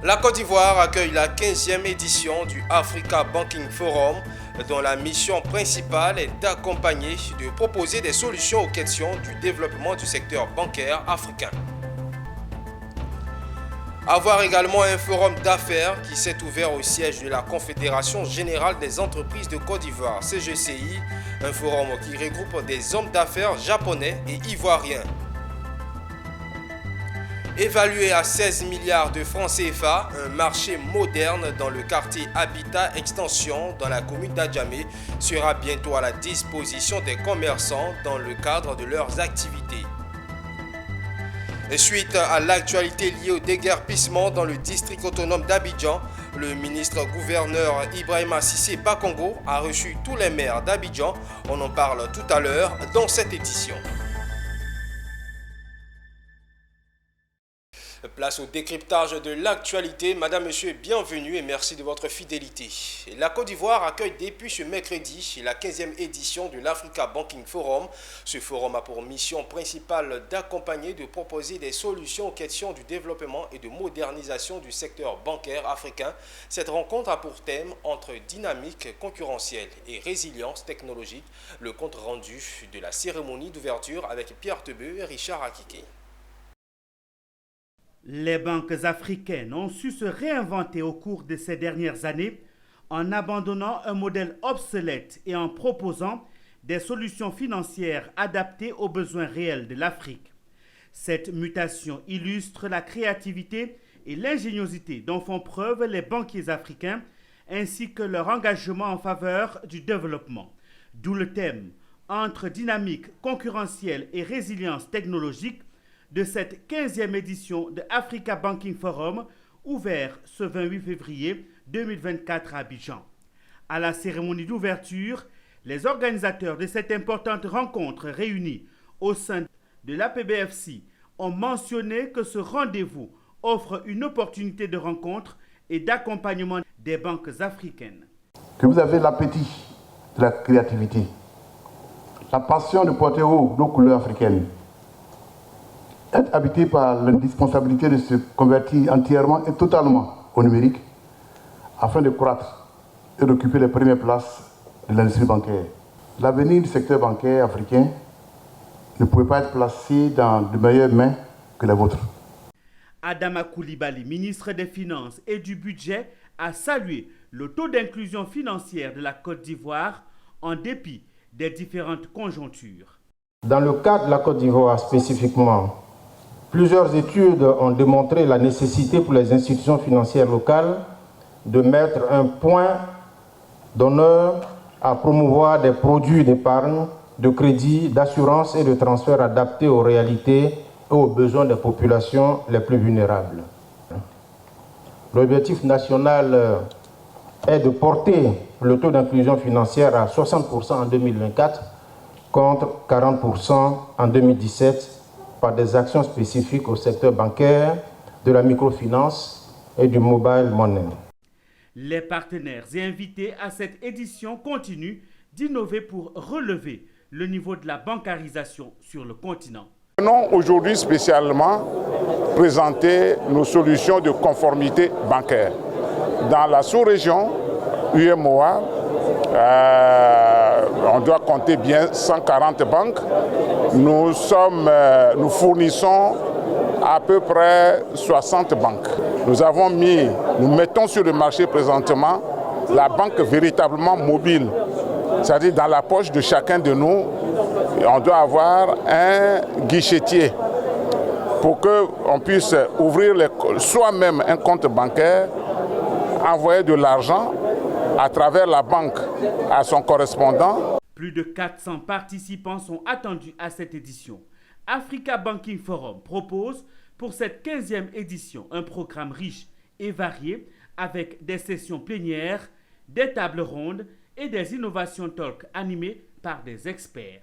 La Côte d'Ivoire accueille la 15e édition du Africa Banking Forum, dont la mission principale est d'accompagner, de proposer des solutions aux questions du développement du secteur bancaire africain. Avoir également un forum d'affaires qui s'est ouvert au siège de la Confédération Générale des Entreprises de Côte d'Ivoire, CGCI, un forum qui regroupe des hommes d'affaires japonais et ivoiriens. Évalué à 16 milliards de francs CFA, un marché moderne dans le quartier Habitat Extension dans la commune d'Adjamé sera bientôt à la disposition des commerçants dans le cadre de leurs activités. Et suite à l'actualité liée au déguerpissement dans le district autonome d'Abidjan, le ministre-gouverneur Ibrahima Cissé Bakongo a reçu tous les maires d'Abidjan. On en parle tout à l'heure dans cette édition. Place au décryptage de l'actualité. Madame, monsieur, bienvenue et merci de votre fidélité. La Côte d'Ivoire accueille depuis ce mercredi la 15e édition de l'Africa Banking Forum. Ce forum a pour mission principale d'accompagner, de proposer des solutions aux questions du développement et de modernisation du secteur bancaire africain. Cette rencontre a pour thème entre dynamique concurrentielle et résilience technologique. Le compte rendu de la cérémonie d'ouverture avec Pierre Tebeu et Richard Akike. Les banques africaines ont su se réinventer au cours de ces dernières années en abandonnant un modèle obsolète et en proposant des solutions financières adaptées aux besoins réels de l'Afrique. Cette mutation illustre la créativité et l'ingéniosité dont font preuve les banquiers africains ainsi que leur engagement en faveur du développement. D'où le thème « Entre dynamique concurrentielle et résilience technologique » de cette 15e édition de Africa Banking Forum, ouvert ce 28 février 2024 à Abidjan. À la cérémonie d'ouverture, les organisateurs de cette importante rencontre réunis au sein de l'APBFC ont mentionné que ce rendez-vous offre une opportunité de rencontre et d'accompagnement des banques africaines. Que vous avez l'appétit de la créativité, la passion de porter haut nos couleurs africaines, être habité par l'indispensabilité de se convertir entièrement et totalement au numérique afin de croître et d'occuper les premières places de l'industrie bancaire. L'avenir du secteur bancaire africain ne pouvait pas être placé dans de meilleures mains que les vôtres. Adama Coulibaly, ministre des Finances et du Budget, a salué le taux d'inclusion financière de la Côte d'Ivoire en dépit des différentes conjonctures. Dans le cas de la Côte d'Ivoire spécifiquement, plusieurs études ont démontré la nécessité pour les institutions financières locales de mettre un point d'honneur à promouvoir des produits d'épargne, de crédit, d'assurance et de transfert adaptés aux réalités et aux besoins des populations les plus vulnérables. L'objectif national est de porter le taux d'inclusion financière à 60% en 2024 contre 40% en 2017 par des actions spécifiques au secteur bancaire, de la microfinance et du mobile money. Les partenaires et invités à cette édition continuent d'innover pour relever le niveau de la bancarisation sur le continent. Nous allons aujourd'hui spécialement présenter nos solutions de conformité bancaire. Dans la sous-région UEMOA, on doit compter bien 140 banques. Nous fournissons à peu près 60 banques. Nous mettons sur le marché présentement la banque véritablement mobile. C'est-à-dire dans la poche de chacun de nous, on doit avoir un guichetier pour qu'on puisse ouvrir soi-même un compte bancaire, envoyer de l'argent à travers la banque à son correspondant. Plus de 400 participants sont attendus à cette édition. Africa Banking Forum propose pour cette 15e édition un programme riche et varié avec des sessions plénières, des tables rondes et des innovations talk animées par des experts.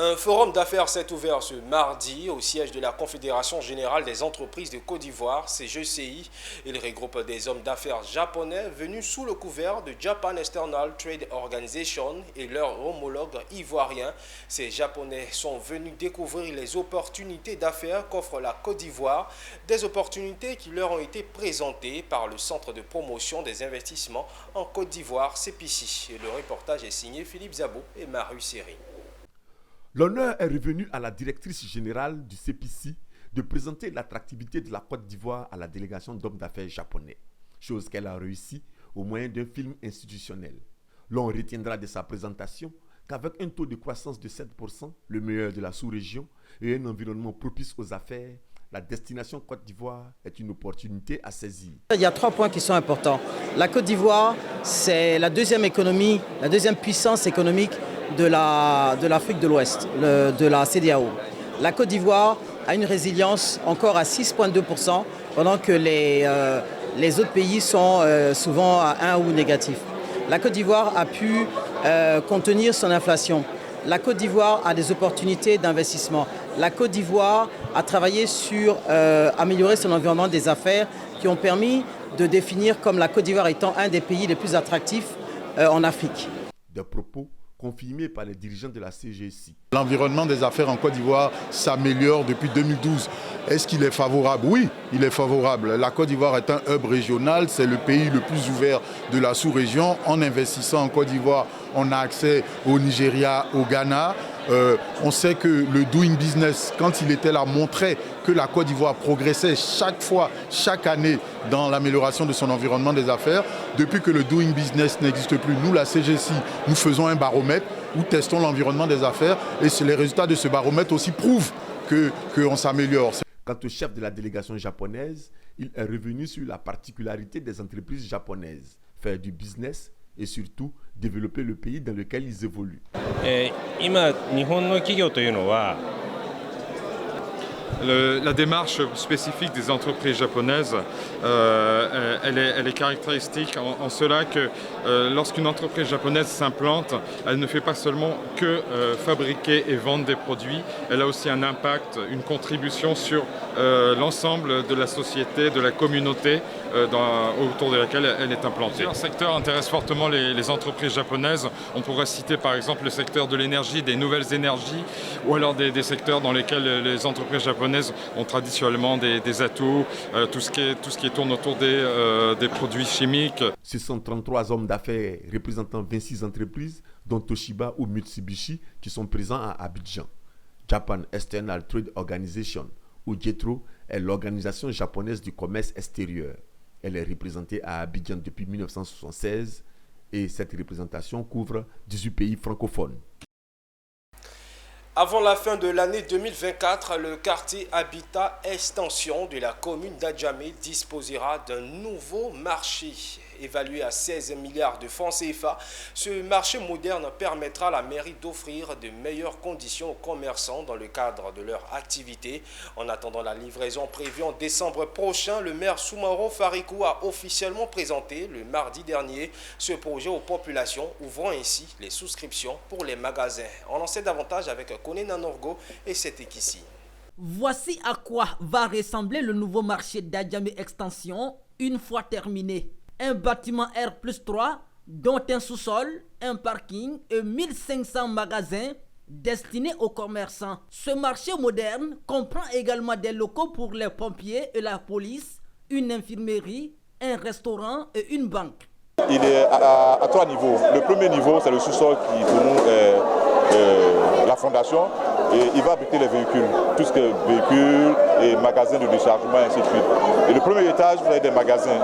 Un forum d'affaires s'est ouvert ce mardi au siège de la Confédération générale des entreprises de Côte d'Ivoire, CGCI. Il regroupe des hommes d'affaires japonais venus sous le couvert de Japan External Trade Organization et leurs homologues ivoiriens. Ces Japonais sont venus découvrir les opportunités d'affaires qu'offre la Côte d'Ivoire, des opportunités qui leur ont été présentées par le Centre de promotion des investissements en Côte d'Ivoire, CPICI. Le reportage est signé Philippe Zabo et Maru Seri. L'honneur est revenu à la directrice générale du CPICI de présenter l'attractivité de la Côte d'Ivoire à la délégation d'hommes d'affaires japonais, chose qu'elle a réussi au moyen d'un film institutionnel. L'on retiendra de sa présentation qu'avec un taux de croissance de 7%, le meilleur de la sous-région, et un environnement propice aux affaires, la destination Côte d'Ivoire est une opportunité à saisir. Il y a 3 points qui sont importants. La Côte d'Ivoire, c'est la deuxième économie, la deuxième puissance économique de l'Afrique de l'Ouest, de la CEDEAO. La Côte d'Ivoire a une résilience encore à 6,2%, pendant que les autres pays sont souvent à 1 ou négatif. La Côte d'Ivoire a pu contenir son inflation. La Côte d'Ivoire a des opportunités d'investissement. La Côte d'Ivoire a travaillé sur améliorer son environnement des affaires qui ont permis de définir comme la Côte d'Ivoire étant un des pays les plus attractifs en Afrique. Des propos confirmé par les dirigeants de la CGCI. L'environnement des affaires en Côte d'Ivoire s'améliore depuis 2012. Est-ce qu'il est favorable? Oui, il est favorable. La Côte d'Ivoire est un hub régional, c'est le pays le plus ouvert de la sous-région. En investissant en Côte d'Ivoire, on a accès au Nigeria, au Ghana. On sait que le Doing Business, quand il était là, montrait que la Côte d'Ivoire progressait chaque année dans l'amélioration de son environnement des affaires. Depuis que le Doing Business n'existe plus, nous, la CGCI, nous faisons un baromètre où testons l'environnement des affaires et les résultats de ce baromètre aussi prouvent qu'on s'améliore. Quant au chef de la délégation japonaise, il est revenu sur la particularité des entreprises japonaises, faire du business et surtout développer le pays dans lequel ils évoluent. La démarche spécifique des entreprises japonaises, elle est caractéristique en cela que lorsqu'une entreprise japonaise s'implante, elle ne fait pas seulement que fabriquer et vendre des produits, elle a aussi un impact, une contribution sur l'ensemble de la société, de la communauté autour de laquelle elle est implantée. Un secteur intéresse fortement les entreprises japonaises. On pourrait citer par exemple le secteur de l'énergie, des nouvelles énergies, ou alors des secteurs dans lesquels les entreprises japonaises ont traditionnellement des atouts, tout ce qui tourne autour des produits chimiques. Ce sont 33 hommes d'affaires représentant 26 entreprises, dont Toshiba ou Mitsubishi, qui sont présents à Abidjan. Japan External Trade Organization, ou JETRO, est l'organisation japonaise du commerce extérieur. Elle est représentée à Abidjan depuis 1976 et cette représentation couvre 18 pays francophones. Avant la fin de l'année 2024, le quartier Habitat Extension de la commune d'Adjamé disposera d'un nouveau marché. Évalué à 16 milliards de francs CFA, ce marché moderne permettra à la mairie d'offrir de meilleures conditions aux commerçants dans le cadre de leur activité. En attendant la livraison prévue en décembre prochain, le maire Soumaro Farikou a officiellement présenté le mardi dernier ce projet aux populations, ouvrant ainsi les souscriptions pour les magasins. On en sait davantage avec Koné Nanorgo et Setekissi. Voici à quoi va ressembler le nouveau marché d'Adjamé Extension une fois terminé. Un bâtiment R+3, dont un sous-sol, un parking et 1500 magasins destinés aux commerçants. Ce marché moderne comprend également des locaux pour les pompiers et la police, une infirmerie, un restaurant et une banque. Il est à 3 niveaux. Le premier niveau, c'est le sous-sol qui pour nous est la fondation. Et il va abriter les véhicules, tout ce qui est véhicules et magasins de déchargement et ainsi de suite. Et le premier étage, vous avez des magasins,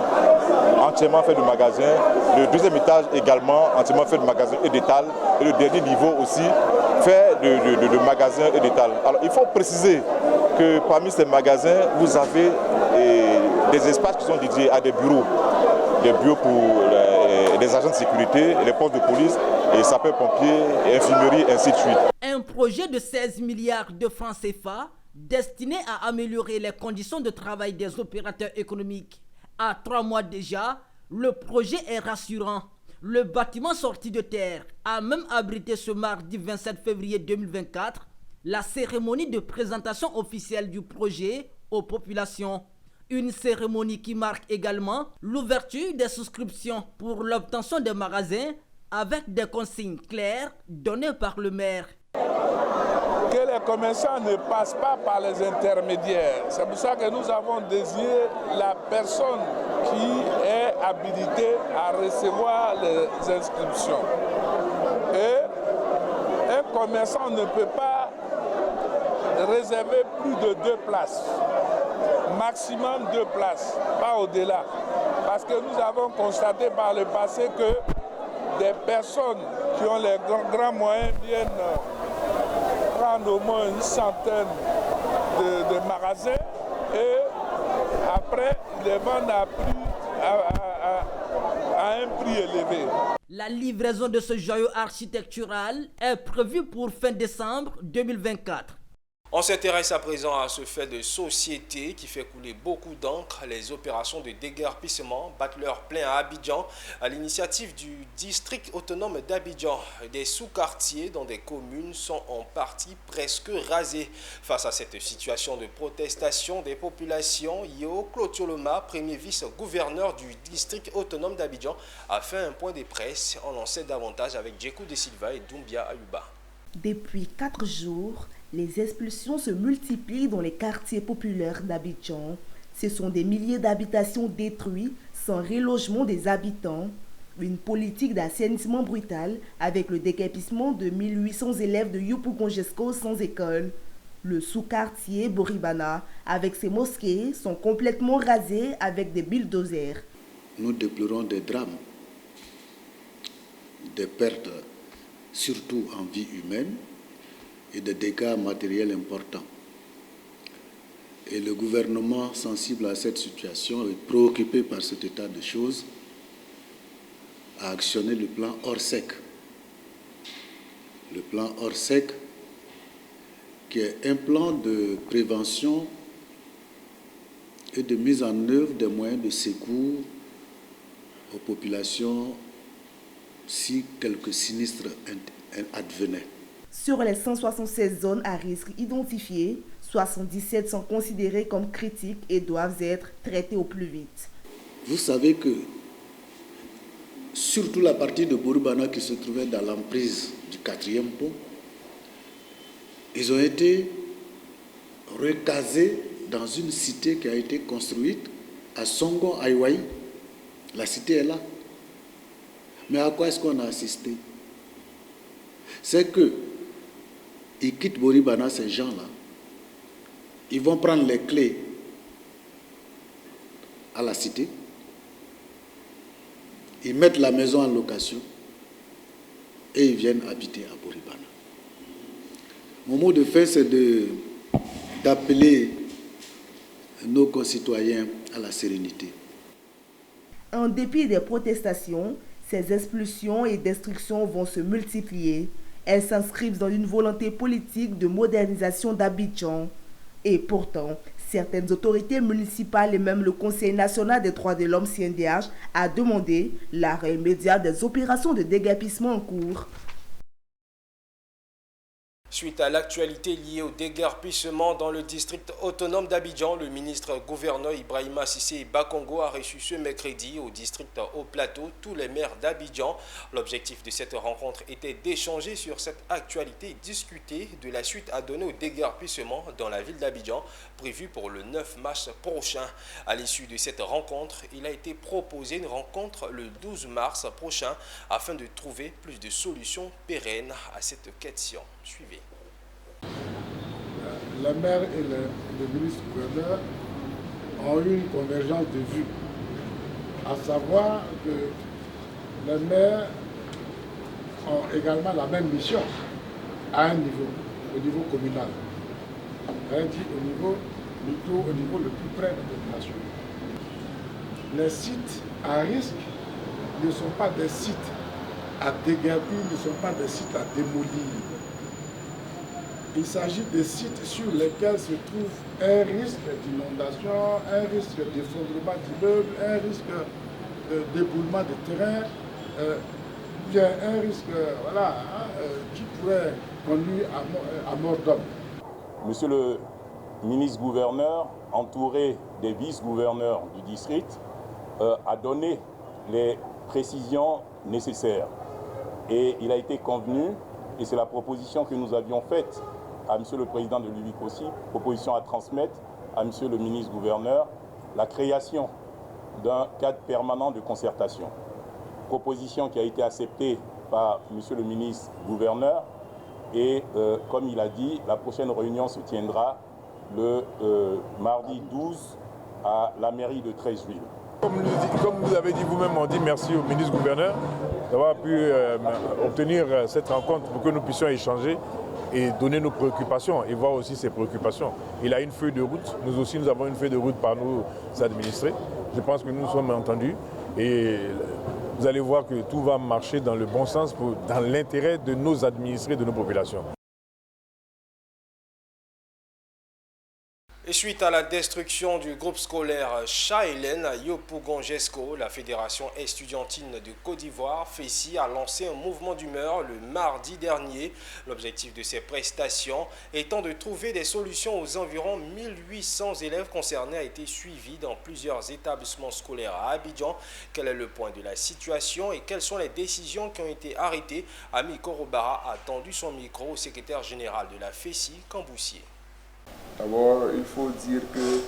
entièrement fait de magasins. Le deuxième étage également, entièrement fait de magasins et d'étal. Et le dernier niveau aussi, fait de magasins et d'étal. Alors il faut préciser que parmi ces magasins, vous avez des espaces qui sont dédiés à des bureaux pour des agents de sécurité, les postes de police, et sapeurs-pompiers, et infirmerie, et ainsi de suite. Un projet de 16 milliards de francs CFA destiné à améliorer les conditions de travail des opérateurs économiques. À 3 mois déjà, le projet est rassurant. Le bâtiment sorti de terre a même abrité ce mardi 27 février 2024 la cérémonie de présentation officielle du projet aux populations. Une cérémonie qui marque également l'ouverture des souscriptions pour l'obtention des magasins avec des consignes claires données par le maire. Que les commerçants ne passent pas par les intermédiaires. C'est pour ça que nous avons désigné la personne qui est habilitée à recevoir les inscriptions. Et un commerçant ne peut pas réserver plus de 2 places. Maximum 2 places, pas au-delà. Parce que nous avons constaté par le passé que des personnes qui ont les grands moyens viennent prendre au moins une centaine de magasins et après ils les vendent à un prix élevé. La livraison de ce joyau architectural est prévue pour fin décembre 2024. On s'intéresse à présent à ce fait de société qui fait couler beaucoup d'encre. Les opérations de déguerpissement battent leur plein à Abidjan à l'initiative du district autonome d'Abidjan. Des sous-quartiers dans des communes sont en partie presque rasés. Face à cette situation de protestation des populations, Yo Clotioloma, premier vice-gouverneur du district autonome d'Abidjan, a fait un point de presse. On en sait davantage avec Djekou de Silva et Doumbia Ayuba. Depuis 4 jours, les expulsions se multiplient dans les quartiers populaires d'Abidjan. Ce sont des milliers d'habitations détruites sans relogement des habitants. Une politique d'assainissement brutale avec le déguerpissement de 1800 élèves de Yopougonjesco sans école. Le sous-quartier Boribana avec ses mosquées sont complètement rasés avec des bulldozers. Nous déplorons des drames, des pertes surtout en vie humaine, et des dégâts matériels importants. Et le gouvernement, sensible à cette situation et préoccupé par cet état de choses, a actionné le plan Orsec. Le plan Orsec, qui est un plan de prévention et de mise en œuvre des moyens de secours aux populations si quelques sinistres advenaient. Sur les 176 zones à risque identifiées, 77 sont considérées comme critiques et doivent être traitées au plus vite. Vous savez que, surtout la partie de Boribana qui se trouvait dans l'emprise du 4e pont, ils ont été recasés dans une cité qui a été construite à Songo Aïwaï. La cité est là. Mais à quoi est-ce qu'on a assisté? C'est que ils quittent Boribana, ces gens-là. Ils vont prendre les clés à la cité. Ils mettent la maison en location et ils viennent habiter à Boribana. Mon mot de fin, c'est d'appeler nos concitoyens à la sérénité. En dépit des protestations, ces expulsions et destructions vont se multiplier. Elles s'inscrivent dans une volonté politique de modernisation d'Abidjan. Et pourtant, certaines autorités municipales et même le Conseil national des droits de l'homme CNDH a demandé l'arrêt immédiat des opérations de déguerpissement en cours. Suite à l'actualité liée au déguerpissement dans le district autonome d'Abidjan, le ministre-gouverneur Ibrahima Cissé Bakongo a reçu ce mercredi au district Haut Plateau tous les maires d'Abidjan. L'objectif de cette rencontre était d'échanger sur cette actualité et discuter de la suite à donner au déguerpissement dans la ville d'Abidjan, prévu pour le 9 mars prochain. À l'issue de cette rencontre, il a été proposé une rencontre le 12 mars prochain afin de trouver plus de solutions pérennes à cette question. Suivez. La maire et le ministre-gouverneur ont eu une convergence de vues, à savoir que les maires ont également la même mission à un niveau, au niveau communal. C'est-à-dire au niveau le plus près de la population. Les sites à risque ne sont pas des sites à déguerpir, ne sont pas des sites à démolir. Il s'agit des sites sur lesquels se trouve un risque d'inondation, un risque d'effondrement d'immeubles, un risque de déboulement de terrain, bien un risque qui pourrait conduit à mort d'homme. Monsieur le ministre-gouverneur, entouré des vice-gouverneurs du district, a donné les précisions nécessaires. Et il a été convenu, et c'est la proposition que nous avions faite à monsieur le président de l'UVIC aussi, proposition à transmettre à monsieur le ministre-gouverneur, la création d'un cadre permanent de concertation. Proposition qui a été acceptée par monsieur le ministre-gouverneur et comme il a dit, la prochaine réunion se tiendra le mardi 12 à la mairie de Treichville. Comme vous avez dit vous-même, on dit merci au ministre-gouverneur d'avoir pu obtenir cette rencontre pour que nous puissions échanger et donner nos préoccupations et voir aussi ses préoccupations. Il a une feuille de route, nous aussi nous avons une feuille de route par nos administrés. Je pense que nous nous sommes entendus et vous allez voir que tout va marcher dans le bon sens, dans l'intérêt de nos administrés, de nos populations. Et suite à la destruction du groupe scolaire Cha-Hélène à Yopougon-Jesco, la Fédération estudiantine de Côte d'Ivoire, FESI, a lancé un mouvement d'humeur le mardi dernier. L'objectif de ces prestations étant de trouver des solutions aux environ 1800 élèves concernés a été suivi dans plusieurs établissements scolaires à Abidjan. Quel est le point de la situation et quelles sont les décisions qui ont été arrêtées? Ami Korobara a tendu son micro au secrétaire général de la FESI, Camboussier. D'abord, il faut dire que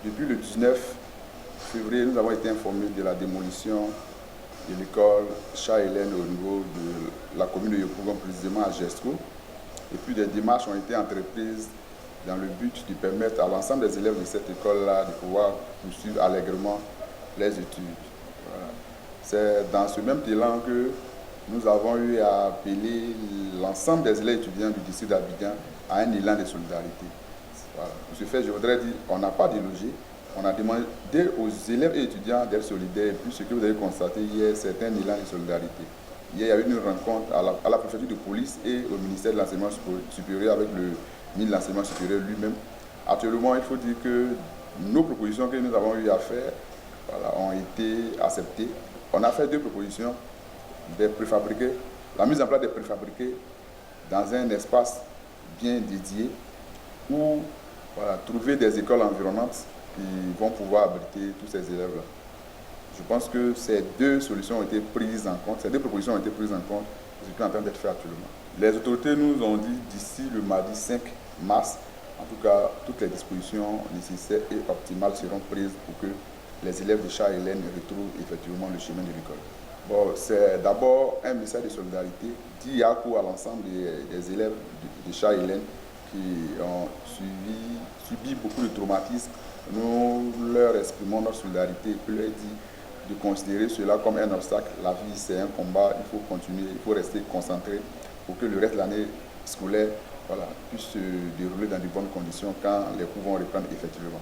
depuis le 19 février, nous avons été informés de la démolition de l'école Cha-Hélène au niveau de la commune de Yopougon, précisément à Jesco. Et puis des démarches ont été entreprises dans le but de permettre à l'ensemble des élèves de cette école-là de pouvoir poursuivre allègrement les études. Voilà. C'est dans ce même élan que nous avons eu à appeler l'ensemble des élèves étudiants du district d'Abidjan à un élan de solidarité. Voilà. Pour ce fait, je voudrais dire qu'on n'a pas délogé. On a demandé aux élèves et étudiants d'être solidaires. Et puis ce que vous avez constaté hier, c'est un élan de solidarité. Hier, il y a eu une rencontre à la préfecture de police et au ministère de l'Enseignement supérieur avec le ministre de l'Enseignement supérieur lui-même. Actuellement, il faut dire que nos propositions que nous avons eu à faire ont été acceptées. On a fait 2 propositions, des préfabriqués, la mise en place des préfabriqués dans un espace bien dédié où trouver des écoles environnantes qui vont pouvoir abriter tous ces élèves-là. Je pense que ces 2 solutions ont été prises en compte, ces 2 propositions ont été prises en compte, ce qui est en train d'être fait actuellement. Les autorités nous ont dit d'ici le mardi 5 mars, en tout cas, toutes les dispositions nécessaires et optimales seront prises pour que les élèves de Cha-Hélène retrouvent effectivement le chemin de l'école. Bon, c'est d'abord un message de solidarité dit à l'ensemble des élèves de Cha-Hélène qui ont subi beaucoup de traumatismes. Nous leur exprimons notre solidarité et puis leur dit de considérer cela comme un obstacle. La vie, c'est un combat, il faut continuer, il faut rester concentré pour que le reste de l'année scolaire puisse se dérouler dans de bonnes conditions quand les cours vont reprendre effectivement.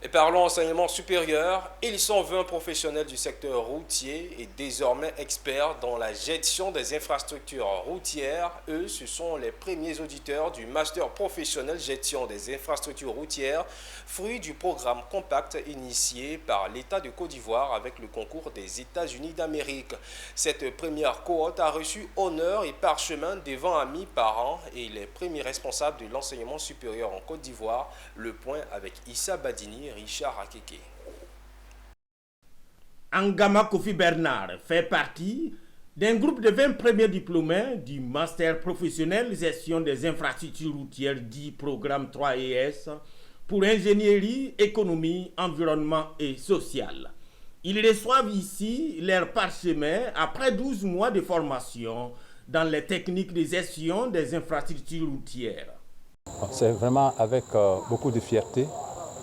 Et parlons enseignement supérieur, ils sont 20 professionnels du secteur routier et désormais experts dans la gestion des infrastructures routières. Eux, ce sont les premiers auditeurs du Master professionnel gestion des infrastructures routières, fruit du programme Compact initié par l'État de Côte d'Ivoire avec le concours des États-Unis d'Amérique. Cette première cohorte a reçu honneur et parchemin devant amis, parents et les premiers responsables de l'enseignement supérieur en Côte d'Ivoire. Le point avec Issa Badini, Richard Akeke. Angama Kofi Bernard fait partie d'un groupe de 20 premiers diplômés du Master professionnel gestion des infrastructures routières dit programme 3ES pour ingénierie, économie, environnement et social. Ils reçoivent ici leur parchemin après 12 mois de formation dans les techniques de gestion des infrastructures routières. C'est vraiment avec beaucoup de fierté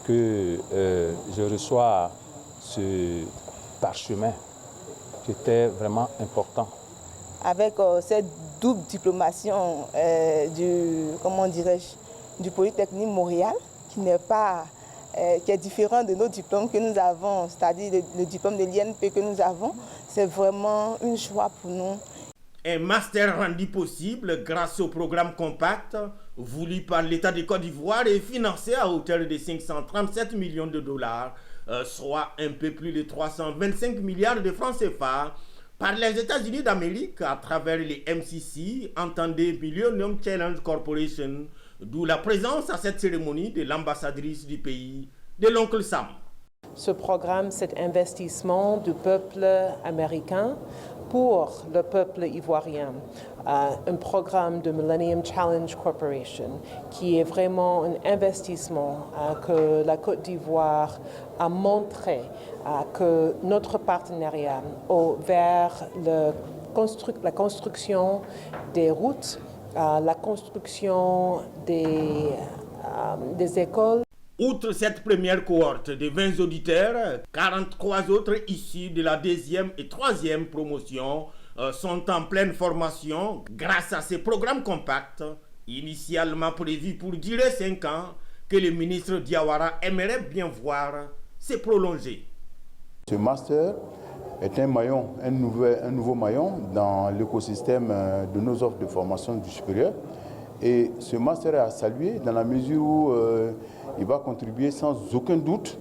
que je reçois ce parchemin qui était vraiment important. Avec cette double diplomation du Polytechnique Montréal, qui est différent de nos diplômes que nous avons, c'est-à-dire le diplôme de l'INP que nous avons, c'est vraiment une joie pour nous. Un master rendu possible grâce au programme Compact, voulu par l'État de Côte d'Ivoire et financé à hauteur de 537 millions de dollars, soit un peu plus de 325 milliards de francs CFA, par les États-Unis d'Amérique à travers les MCC, entendez Millennium Challenge Corporation, d'où la présence à cette cérémonie de l'ambassadrice du pays, de l'oncle Sam. Ce programme, c'est investissement du peuple américain pour le peuple ivoirien. Un programme de Millennium Challenge Corporation qui est vraiment un investissement que la Côte d'Ivoire a montré que notre partenariat vers la construction des routes, la construction des écoles. Outre cette première cohorte de 20 auditeurs, 43 autres issus de la deuxième et troisième promotion sont en pleine formation grâce à ces programmes compacts, initialement prévus pour durer 5 ans, que le ministre Diawara aimerait bien voir se prolonger. Ce master est un maillon, un nouveau maillon dans l'écosystème de nos offres de formation du supérieur. Et ce master est à saluer dans la mesure où il va contribuer sans aucun doute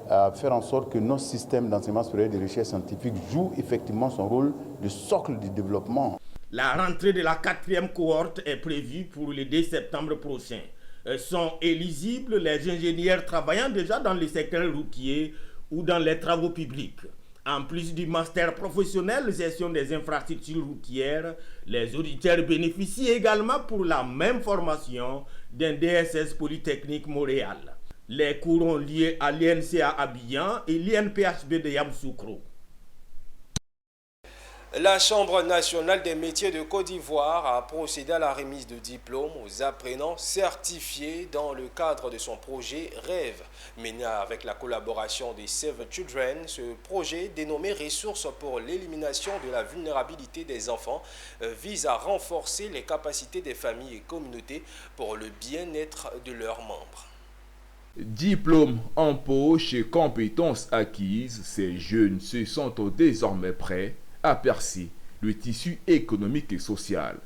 à faire en sorte que notre système d'enseignement supérieur de recherche scientifique joue effectivement son rôle de socle du développement. La rentrée de la 4e cohorte est prévue pour le 2 septembre prochain. Sont éligibles les ingénieurs travaillant déjà dans le secteur routier ou dans les travaux publics. En plus du master professionnel gestion des infrastructures routières, les auditeurs bénéficient également pour la même formation d'un DSS Polytechnique Montréal. Les cours ont lieu à l'INCA Abidjan et l'INPHB de Yamoussoukro. La Chambre nationale des métiers de Côte d'Ivoire a procédé à la remise de diplômes aux apprenants certifiés dans le cadre de son projet REV. Mené avec la collaboration des Save Children, ce projet dénommé Ressources pour l'élimination de la vulnérabilité des enfants vise à renforcer les capacités des familles et communautés pour le bien-être de leurs membres. Diplôme en poche et compétences acquises, ces jeunes se sentent désormais prêts à percer le tissu économique et social.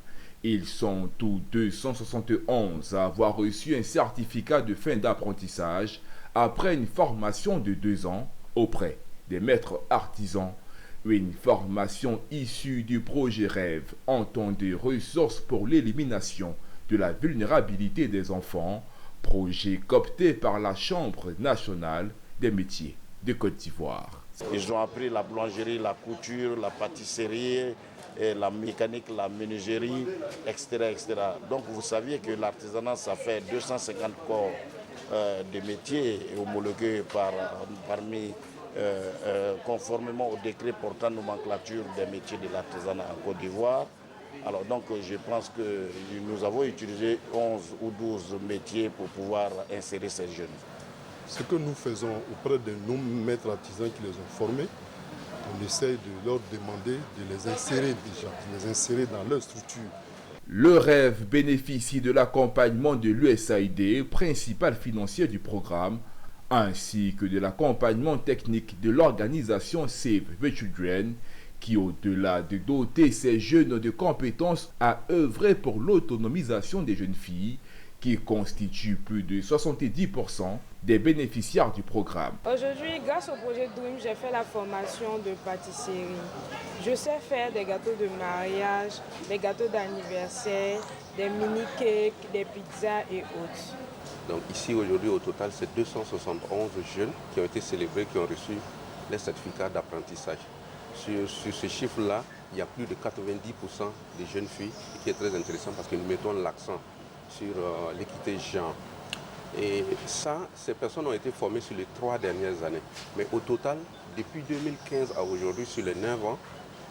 Ils sont tous 271 à avoir reçu un certificat de fin d'apprentissage après une formation de 2 ans auprès des maîtres artisans. Une formation issue du projet REV entendait ressources pour l'élimination de la vulnérabilité des enfants, projet coopté par la Chambre nationale des métiers de Côte d'Ivoire. Ils ont appris la boulangerie, la couture, la pâtisserie, et la mécanique, la menuiserie, etc., etc. Donc vous saviez que l'artisanat, ça fait 250 corps de métiers homologués conformément au décret portant nomenclature des métiers de l'artisanat en Côte d'Ivoire. Alors donc je pense que nous avons utilisé 11 ou 12 métiers pour pouvoir insérer ces jeunes. Ce que nous faisons auprès de nos maîtres artisans qui les ont formés, on essaie de leur demander de les insérer déjà, de les insérer dans leur structure. Le REV bénéficie de l'accompagnement de l'USAID, principal financier du programme, ainsi que de l'accompagnement technique de l'organisation Save the Children, qui, au-delà de doter ces jeunes de compétences, a œuvré pour l'autonomisation des jeunes filles, qui constituent plus de 70% des bénéficiaires du programme. Aujourd'hui, grâce au projet Dream, j'ai fait la formation de pâtisserie. Je sais faire des gâteaux de mariage, des gâteaux d'anniversaire, des mini-cakes, des pizzas et autres. Donc ici, aujourd'hui, au total, c'est 271 jeunes qui ont été célébrés, qui ont reçu les certificats d'apprentissage. Sur ce chiffre-là, il y a plus de 90% des jeunes filles, ce qui est très intéressant parce que nous mettons l'accent sur l'équité genre. Et ça, ces personnes ont été formées sur les 3 dernières années. Mais au total, depuis 2015 à aujourd'hui, sur les 9 ans,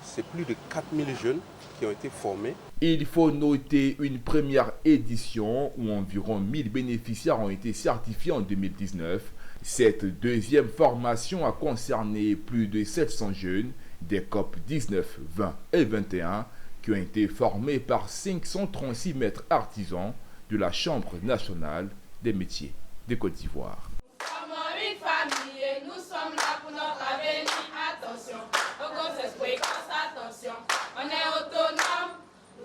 c'est plus de 4000 jeunes qui ont été formés. Il faut noter une première édition où environ 1000 bénéficiaires ont été certifiés en 2019. Cette deuxième formation a concerné plus de 700 jeunes des COP 19, 20 et 21 qui ont été formés par 536 maîtres artisans de la Chambre nationale des métiers de Côte d'Ivoire. Une famille et nous sommes là pour notre avenir. Attention, aux grossesses précoces, attention. On est autonome,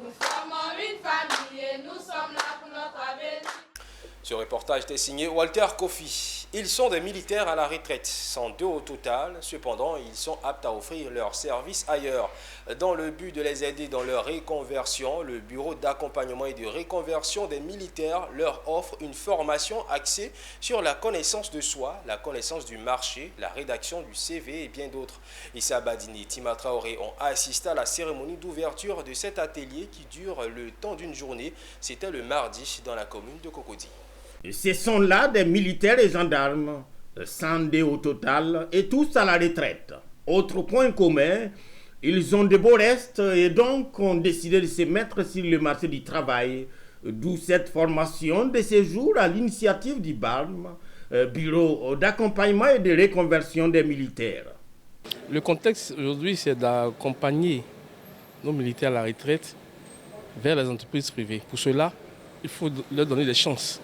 nous formons une famille et nous sommes là pour notre avenir. Ce reportage était signé Walter Kofi. Ils sont des militaires à la retraite, 102 au total. Cependant, ils sont aptes à offrir leurs services ailleurs. Dans le but de les aider dans leur reconversion, le Bureau d'accompagnement et de reconversion des militaires leur offre une formation axée sur la connaissance de soi, la connaissance du marché, la rédaction du CV et bien d'autres. Issa Badini et Tima Traoré ont assisté à la cérémonie d'ouverture de cet atelier qui dure le temps d'une journée. C'était le mardi dans la commune de Cocody. Ce sont là des militaires et gendarmes, 102 au total, et tous à la retraite. Autre point commun, ils ont de beaux restes et donc ont décidé de se mettre sur le marché du travail, d'où cette formation de séjour à l'initiative du BARM, Bureau d'accompagnement et de reconversion des militaires. Le contexte aujourd'hui, c'est d'accompagner nos militaires à la retraite vers les entreprises privées. Pour cela, il faut leur donner des chances.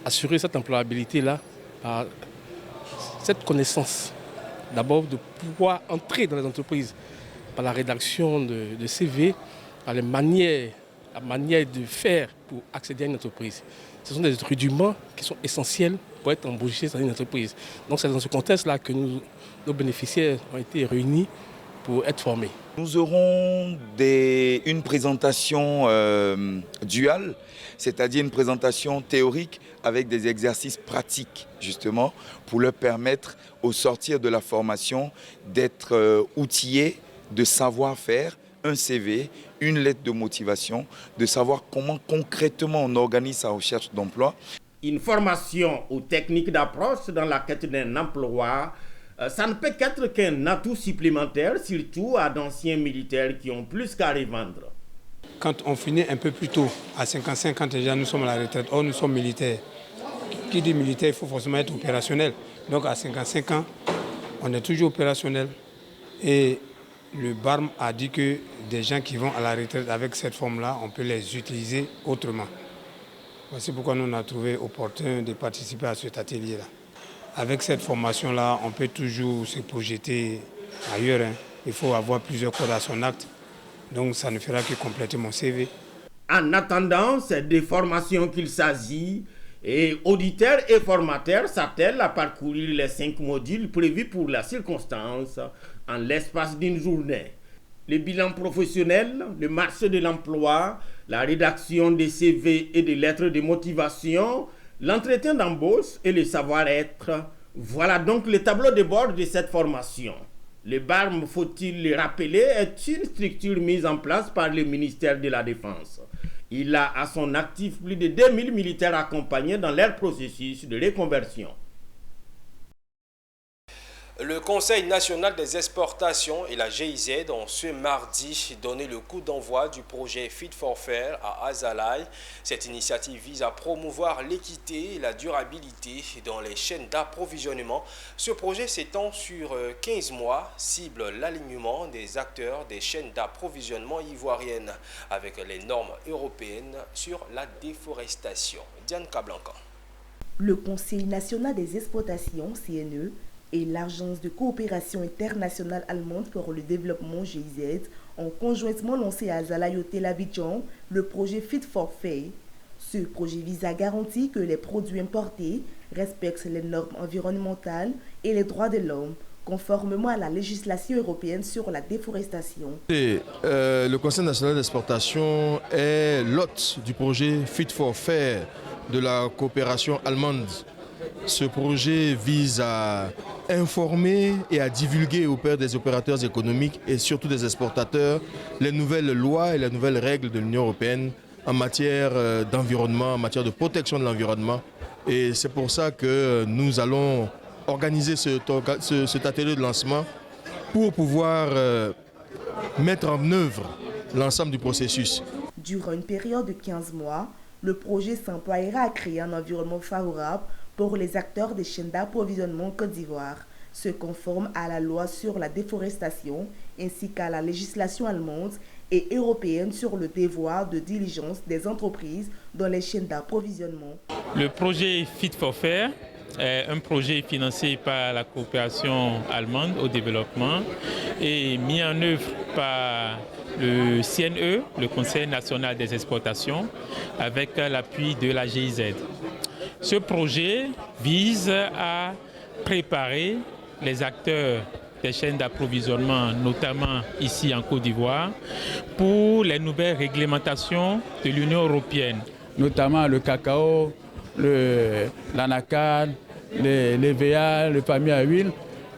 Assurer cette employabilité-là par cette connaissance. D'abord, de pouvoir entrer dans les entreprises par la rédaction de CV, par la manière de faire pour accéder à une entreprise. Ce sont des rudiments qui sont essentiels pour être embauchés dans une entreprise. Donc c'est dans ce contexte-là que nos bénéficiaires ont été réunis pour être formés. Nous aurons une présentation duale, c'est-à-dire une présentation théorique avec des exercices pratiques, justement, pour leur permettre, au sortir de la formation, d'être outillés de savoir-faire, un CV, une lettre de motivation, de savoir comment concrètement on organise sa recherche d'emploi. Une formation aux techniques d'approche dans la quête d'un emploi, ça ne peut qu'être qu'un atout supplémentaire, surtout à d'anciens militaires qui ont plus qu'à revendre. Quand on finit un peu plus tôt, à 55 ans déjà, nous sommes à la retraite. Or, nous sommes militaires. Qui dit militaire, il faut forcément être opérationnel. Donc, à 55 ans, on est toujours opérationnel. Et le BARM a dit que des gens qui vont à la retraite avec cette forme-là, on peut les utiliser autrement. Voici pourquoi nous on a trouvé opportun de participer à cet atelier-là. Avec cette formation-là, on peut toujours se projeter ailleurs. Il faut avoir plusieurs cordes à son acte. Donc ça ne fera que compléter mon CV. En attendant, c'est des formations qu'il s'agit et auditeurs et formateurs s'attellent à parcourir les 5 modules prévus pour la circonstance en l'espace d'une journée. Le bilan professionnel, le marché de l'emploi, la rédaction des CV et des lettres de motivation, l'entretien d'embauche et le savoir-être. Voilà donc le tableau de bord de cette formation. Le BARM, faut-il le rappeler, est une structure mise en place par le ministère de la Défense. Il a à son actif plus de 2000 militaires accompagnés dans leur processus de reconversion. Le Conseil national des exportations et la GIZ ont ce mardi donné le coup d'envoi du projet Fit for Fair à Azalaï. Cette initiative vise à promouvoir l'équité et la durabilité dans les chaînes d'approvisionnement. Ce projet s'étend sur 15 mois, cible l'alignement des acteurs des chaînes d'approvisionnement ivoiriennes avec les normes européennes sur la déforestation. Diane Cablanca. Le Conseil national des exportations, CNE, et l'Agence de coopération internationale allemande pour le développement GIZ ont conjointement lancé à Azalaï Hôtel Abidjan le projet Fit for Fair. Ce projet vise à garantir que les produits importés respectent les normes environnementales et les droits de l'homme, conformément à la législation européenne sur la déforestation. Le Conseil national d'exportation est l'hôte du projet Fit for Fair de la coopération allemande. Ce projet vise à informer et à divulguer auprès des opérateurs économiques et surtout des exportateurs les nouvelles lois et les nouvelles règles de l'Union européenne en matière d'environnement, en matière de protection de l'environnement. Et c'est pour ça que nous allons organiser cet atelier de lancement pour pouvoir mettre en œuvre l'ensemble du processus. Durant une période de 15 mois, le projet s'emploiera à créer un environnement favorable pour les acteurs des chaînes d'approvisionnement en Côte d'Ivoire, se conforme à la loi sur la déforestation ainsi qu'à la législation allemande et européenne sur le devoir de diligence des entreprises dans les chaînes d'approvisionnement. Le projet Fit for Fair un projet financé par la coopération allemande au développement et mis en œuvre par le CNE, le Conseil national des exportations, avec l'appui de la GIZ. Ce projet vise à préparer les acteurs des chaînes d'approvisionnement, notamment ici en Côte d'Ivoire, pour les nouvelles réglementations de l'Union européenne. Notamment le cacao, l'anacarde, les VA, le palmier à huile.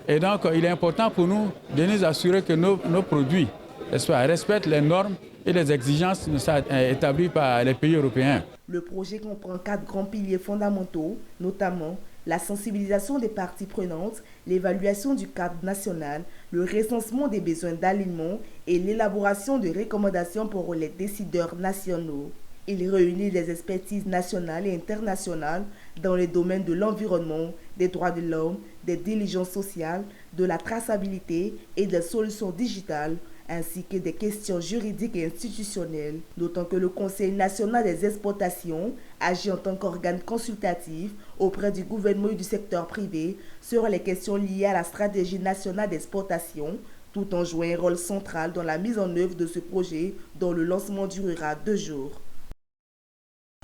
Et donc, il est important pour nous de nous assurer que nos produits respectent les normes et les exigences établies par les pays européens. Le projet comprend 4 grands piliers fondamentaux, notamment la sensibilisation des parties prenantes, l'évaluation du cadre national, le recensement des besoins d'aliments et l'élaboration de recommandations pour les décideurs nationaux. Il réunit des expertises nationales et internationales dans les domaines de l'environnement, des droits de l'homme, des diligences sociales, de la traçabilité et des solutions digitales, ainsi que des questions juridiques et institutionnelles, d'autant que le Conseil national des exportations agit en tant qu'organe consultatif auprès du gouvernement et du secteur privé sur les questions liées à la stratégie nationale d'exportation, tout en jouant un rôle central dans la mise en œuvre de ce projet dont le lancement durera 2 jours.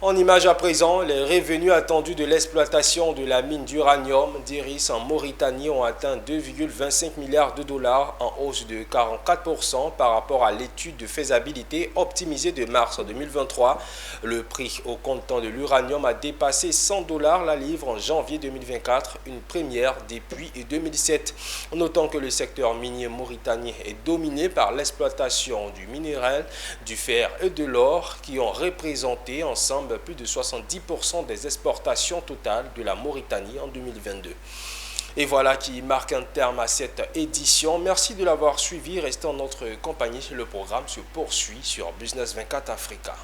En image à présent, les revenus attendus de l'exploitation de la mine d'uranium d'Iris en Mauritanie ont atteint 2,25 milliards de dollars en hausse de 44% par rapport à l'étude de faisabilité optimisée de mars 2023. Le prix au comptant de l'uranium a dépassé $100 la livre en janvier 2024, une première depuis 2007. Notons que le secteur minier mauritanien est dominé par l'exploitation du minéral, du fer et de l'or qui ont représenté ensemble plus de 70% des exportations totales de la Mauritanie en 2022. Et voilà qui marque un terme à cette édition. Merci de l'avoir suivi. Restez en notre compagnie. Le programme se poursuit sur Business 24 Africa.